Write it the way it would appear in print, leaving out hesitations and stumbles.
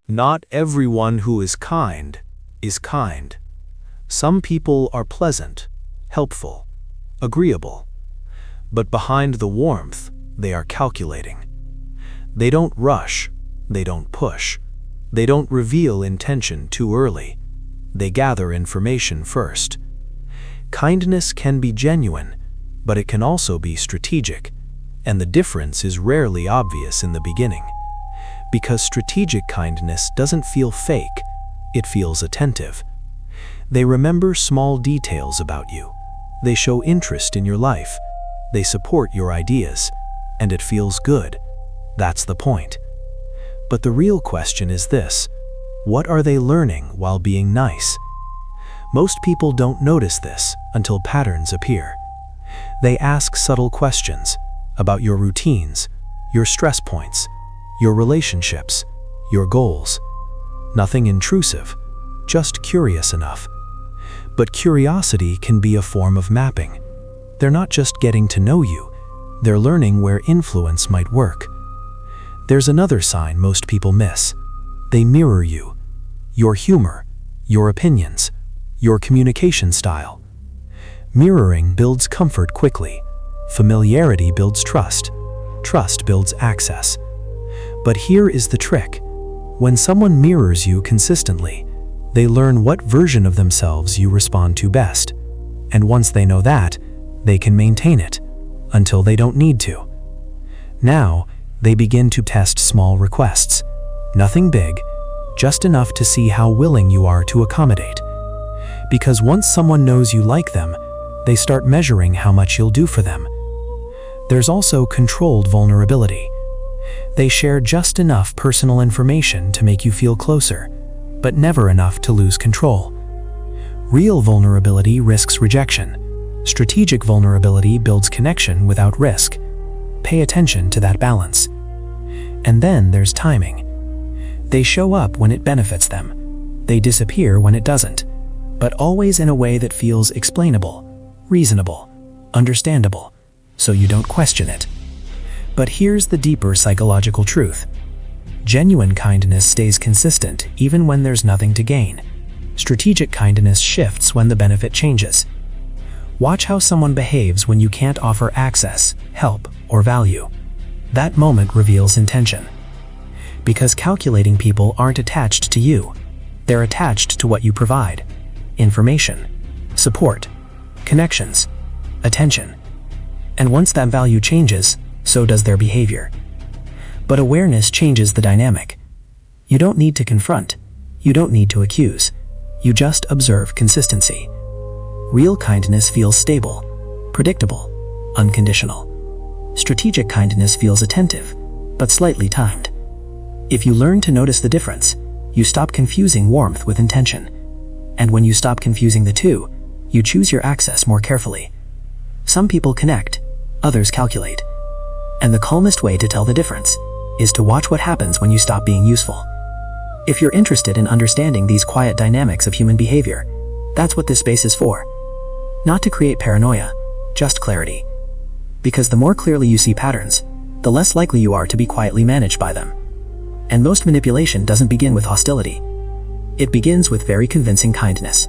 Not everyone who is kind is kind. Some people are pleasant, helpful, agreeable. But behind the warmth, they are calculating. They don't rush, they don't push. They don't reveal intention too early. They gather information first. Kindness can be genuine, but it can also be strategic, and the difference is rarely obvious in the beginning. Because strategic kindness doesn't feel fake, it feels attentive. They remember small details about you. They show interest in your life. They support your ideas, and it feels good. That's the point. But the real question is this: what are they learning while being nice? Most people don't notice this until patterns appear. They ask subtle questions about your routines, your stress points, your relationships, your goals. Nothing intrusive, just curious enough. But curiosity can be a form of mapping. They're not just getting to know you, they're learning where influence might work. There's another sign most people miss. They mirror you, your humor, your opinions, your communication style. Mirroring builds comfort quickly. Familiarity builds trust. Trust builds access. But here is the trick. When someone mirrors you consistently, they learn what version of themselves you respond to best. And once they know that, they can maintain it until they don't need to. Now, they begin to test small requests. Nothing big, just enough to see how willing you are to accommodate. Because once someone knows you like them, they start measuring how much you'll do for them. There's also controlled vulnerability. They share just enough personal information to make you feel closer, but never enough to lose control. Real vulnerability risks rejection. Strategic vulnerability builds connection without risk. Pay attention to that balance. And then there's timing. They show up when it benefits them. They disappear when it doesn't, but always in a way that feels explainable, reasonable, understandable, so you don't question it. But here's the deeper psychological truth. Genuine kindness stays consistent even when there's nothing to gain. Strategic kindness shifts when the benefit changes. Watch how someone behaves when you can't offer access, help, or value. That moment reveals intention. Because calculating people aren't attached to you. They're attached to what you provide. Information, support, connections, attention. And once that value changes, so does their behavior. But awareness changes the dynamic. You don't need to confront. You don't need to accuse. You just observe consistency. Real kindness feels stable, predictable, unconditional. Strategic kindness feels attentive, but slightly timed. If you learn to notice the difference, you stop confusing warmth with intention. And when you stop confusing the two, you choose your access more carefully. Some people connect, others calculate. And the calmest way to tell the difference is to watch what happens when you stop being useful. If you're interested in understanding these quiet dynamics of human behavior, that's what this space is for. Not to create paranoia, just clarity. Because the more clearly you see patterns, the less likely you are to be quietly managed by them. And most manipulation doesn't begin with hostility. It begins with very convincing kindness.